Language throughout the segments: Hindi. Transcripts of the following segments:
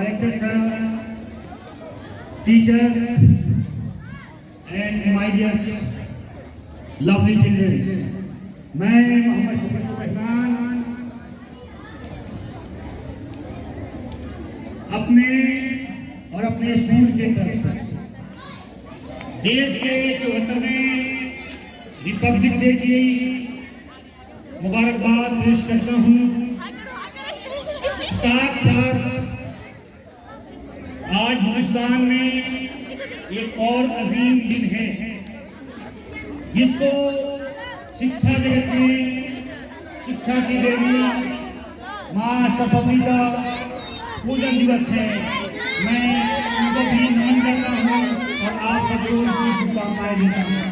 Director sir, teachers, and my dear lovely children. मैं मोहम्मद शफीकुर रहमान अपने और अपने स्कूल के तरफ से देश के 74वें रिपब्लिक डे की मुबारकबाद पेश करता हूँ। साथ साथ आज हिंदुस्तान में एक और अजीम दिन है जिसको शिक्षा जगत में शिक्षा की देवी माँ सरस्वती का पूजन दिवस है। मैं उनको भी नमन करता हूँ और आप सबको इसकी शुभकामनाएं देता हूँ।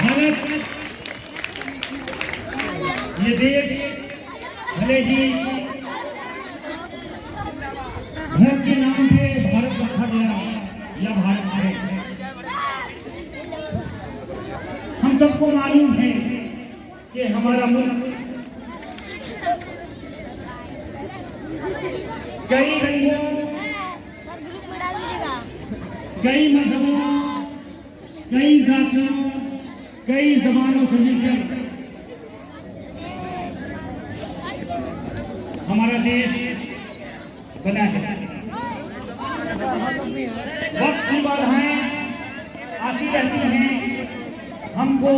भारत ये देश भले ही भारत के नाम पे भारत रखा गया या भारत है, हम सबको मालूम है कि हमारा मुल्क कई रंगों, कई मजहबों, कई जातियों, कई जबानों से मिलकर हमारा देश बना है। वक्त की बाधाएं आती रहती हैं, हमको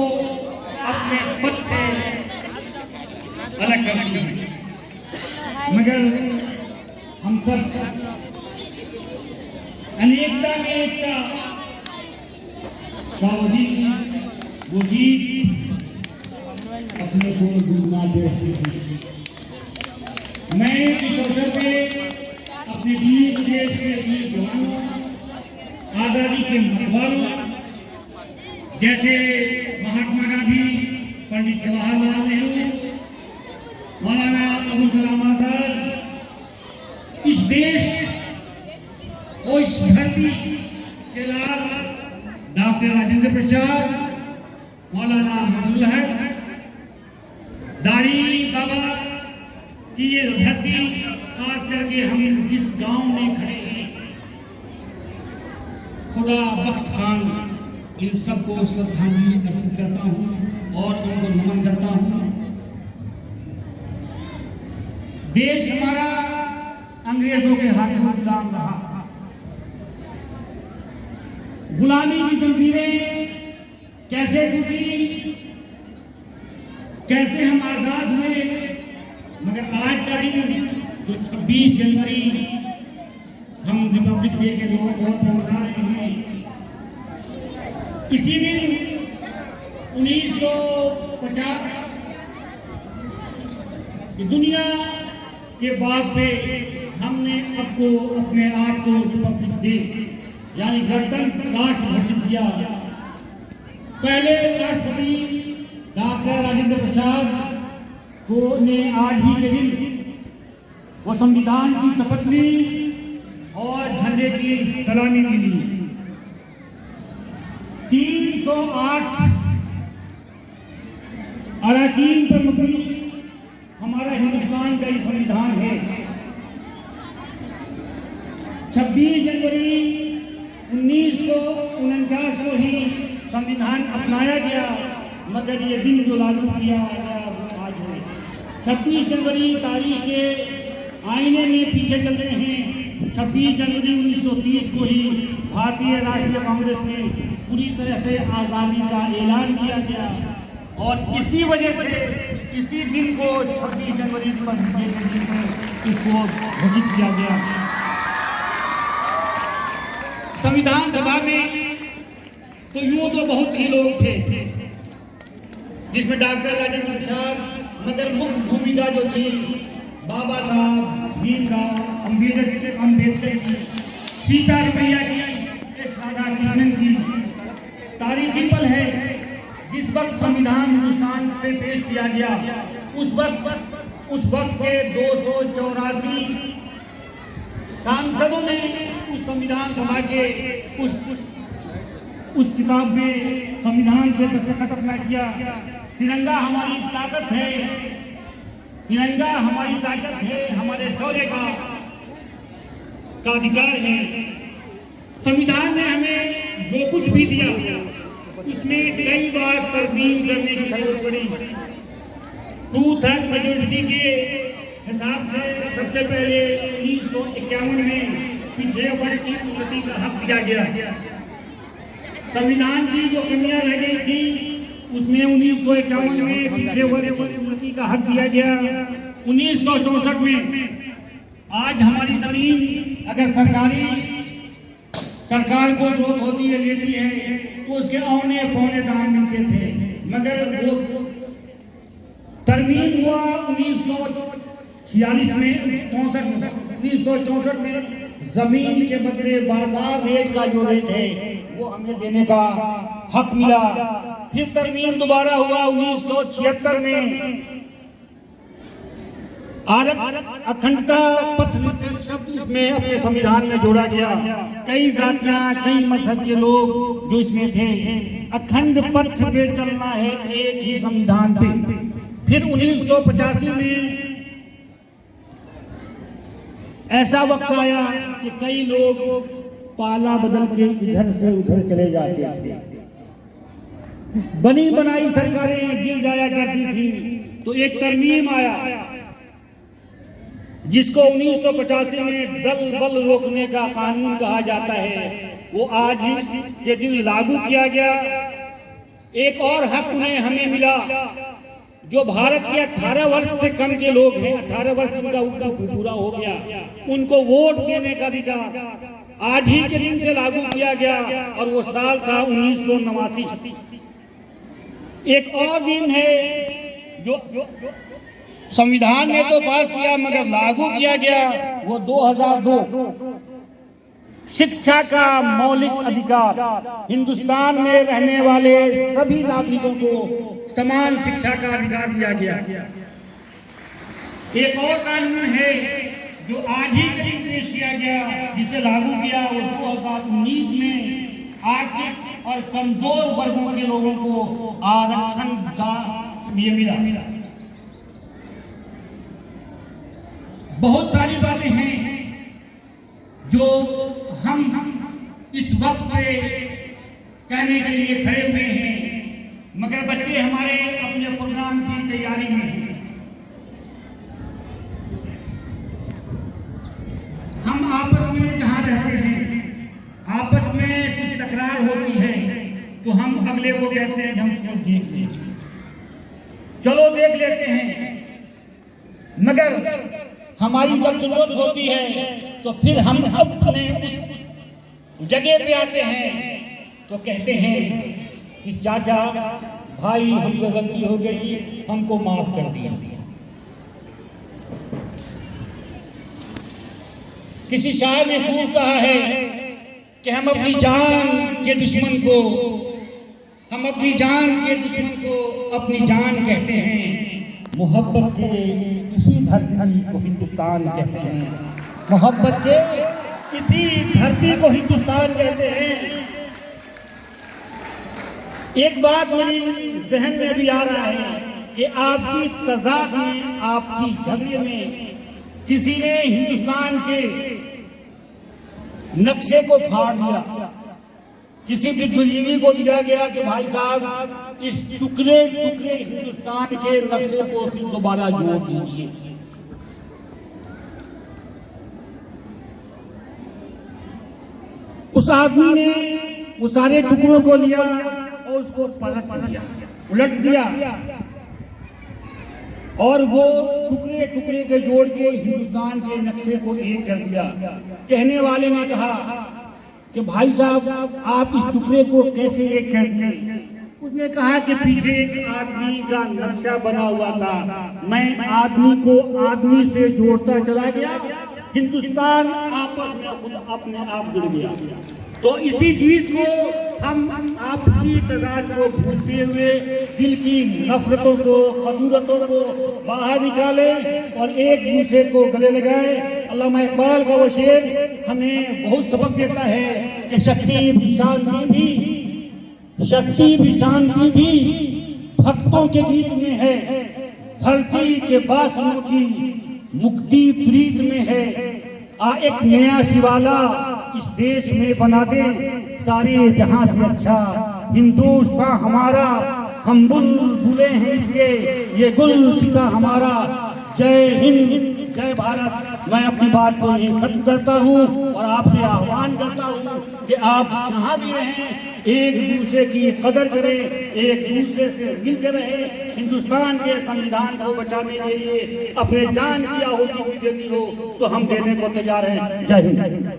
अपने पद से अलग करती हैं, मगर हम सब अनेकता में एकता का वो गीत अपने को गुनगुनाते रहते हैं। मैं इस अवसर पे अपने वीर देश के वीर जवानों, आजादी के मतवालों जैसे महात्मा गांधी, पंडित जवाहरलाल नेहरू, मौलाना अबुल कलाम आजाद, इस देश और इस धरती के लाल डॉक्टर राजेंद्र प्रसाद, मौलाना मजहरुल हक, दाढ़ी बाबा की ये धरती, खास करके हम जिस गांव में खड़े हैं, खुदा बख्श खान, इन सबको श्रद्धांजलि अर्पित करता हूं और उनको नमन करता हूं। देश हमारा अंग्रेजों के हाथों गुलाम रहा, गुलामी की जंजीरें कैसे टूटी, कैसे हम आजाद हुए, मगर आज का दिन जो 26 जनवरी हम रिपब्लिक डे के तौर पर मना रहे हैं, इसी दिन 1950 दुनिया के बाद पे हमने अपने आप को रिपब्लिक डे यानी गणतंत्र राष्ट्र घोषित किया। पहले राष्ट्रपति डॉक्टर राजेंद्र प्रसाद को ने आज ही के दिन वो संविधान की शपथ ली और झंडे की सलामी ली। 308 अरकान पर मबनी हमारा हिंदुस्तान का ये संविधान है। 26 जनवरी 1949 को ही संविधान अपनाया गया, मगर ये दिन जो लागू किया गया वो आज है। 26 जनवरी तारीख के आईने में पीछे चल रहे हैं। 26 जनवरी 1930 को ही भारतीय राष्ट्रीय कांग्रेस ने पूरी तरह से आज़ादी का ऐलान किया गया और इसी वजह से इसी दिन को 26 जनवरी पर इसको घोषित किया गया। संविधान सभा में तो यूं तो बहुत ही लोग थे, जिसमें डॉक्टर राजेंद्र प्रसाद, मगर मुख्य भूमिका जो थी बाबा साहब भीमराव अम्बेडकर की, सीता रमैया की, एस राधाकृष्णन की। तारीखी पल है जिस वक्त संविधान हिंदुस्तान पे पेश किया गया, उस वक्त के 284 सांसदों ने उस संविधान सभा के उस किताब में संविधान पे दस्तखत अपना किया। तिरंगा हमारी ताकत है, तिरंगा हमारी ताकत है, हमारे शौर्य का अधिकार है। संविधान ने हमें जो कुछ भी दिया उसमें कई बार तरमीम करने की जरूरत पड़ी। 2/3 मेजोरिटी के हिसाब से सबसे पहले 1951 में पिछड़े वर्ग की उन्नति का हक दिया गया। संविधान की जो कमियां रह गई थी उसमें 1951 में पिछड़े वर्ग की उन्नति का हक दिया गया। 1964 में आज हमारी जमीन अगर सरकार को जरूरत होती है, लेती है, तो उसके औने पौने दाम मिलते थे। मगर वो तरमीम हुआ 1946 में, 1964 में जमीन के बदले बाजार रेट का जो रेट है वो हमें देने का हक मिला। फिर तरमीम दोबारा हुआ 1976 में। अखंडता पथ शब्द इसमें अपने संविधान में जोड़ा गया। कई जातियां, कई मजहब के लोग जो इसमें थे, अखंड पथ पे चलना है एक ही संविधान पे। फिर 1985 में ऐसा वक्त आया कि कई लोग पाला बदल के इधर से उधर चले जाते थे। बनी बनाई सरकारें गिर जाया करती थी, तो एक तरमीम आया जिसको 1985 में दल बल रोकने का कानून कहा जाता है। वो आज ही के दिन लागू किया गया। एक और हक उन्हें हमें मिला, जो भारत के 18 वर्ष से कम के लोग हैं, 18 वर्ष उनका पूरा हो गया, उनको वोट देने का अधिकार आज ही के दिन से लागू किया गया। और वो साल था 1989। एक और दिन है जो संविधान ने तो पास किया मगर लागू किया गया, वो 2002। शिक्षा का मौलिक अधिकार, हिंदुस्तान में रहने वाले सभी नागरिकों को समान शिक्षा का अधिकार दिया गया। एक और कानून है जो आज ही के दिन पेश किया गया, जिसे लागू किया, वो 2019 में आर्थिक और कमजोर वर्गों के लोगों को आरक्षण का ये मिला। बहुत सारी बातें हैं जो हम इस वक्त पे कहने के लिए खड़े हुए हैं, मगर बच्चे हमारे अपने प्रोग्राम की तैयारी में हैं। हम आपस में जहाँ रहते हैं, आपस में कुछ तकरार होती है तो हम अगले को कहते हैं कि हम तुम देख लें, चलो देख लेते हैं। मगर हमारी जब जरूरत होती है तो फिर हम अपने जगह पे आते हैं तो कहते हैं कि चाचा भाई हमको गलती हो गई, हमको माफ कर दिया। किसी शायर ने खूब कहा है कि हम अपनी जान के दुश्मन को अपनी जान कहते हैं। मोहब्बत के इसी धरती को हिंदुस्तान कहते हैं। मोहब्बत के इसी धरती को हिंदुस्तान कहते हैं। एक बात मेरी जहन में भी आ रहा है कि आपकी तजाद में, आपकी झगड़े में किसी ने हिंदुस्तान के नक्शे को फाड़ दिया। किसी बुद्धिजीवी को दिया गया कि भाई साहब इस टुकड़े टुकड़े हिंदुस्तान के नक्शे को फिर दोबारा जोड़ दीजिए। उस आदमी ने वो सारे टुकड़ों को लिया और उसको पलट दिया, उलट दिया, और वो टुकड़े टुकड़े के जोड़ के हिंदुस्तान के नक्शे को एक कर दिया। कहने वाले ने कहा कि भाई साहब आप इस टुकड़े को कैसे एक कर दिए? उसने कहा कि पीछे एक आदमी का नक्शा बना हुआ था, मैं आदमी को आदमी से जोड़ता चला गया, हिंदुस्तान आपस में खुद अपने आप जुड़ गया। तो इसी चीज को हम आपसी तजाद को भूलते हुए दिल की नफरतों को, कदूरतों को बाहर निकाले और एक दूसरे को गले लगाए। अल्लामा इकबाल का वो शेर हमें बहुत सबक देता है कि शक्ति भी शांति भी भक्तों के गीत में है। धरती के बासियों की मुक्ति प्रीत में है। एक नया शिवाला इस देश में बना दे, सारे जहां से अच्छा हिंदुस्तान हमारा, हम बुलबुलें हैं इसके, ये गुलसिता हमारा। जय हिंद, जय भारत। मैं अपनी बात को यही खत्म करता हूँ और आपसे आह्वान करता हूँ कि आप जहाँ भी रहें एक दूसरे की कदर करें, एक दूसरे से मिलकर रहें। हिंदुस्तान के संविधान को बचाने के लिए अपने जान की आहुति भी देनी हो तो हम देने को तैयार हैं। जय हिंद।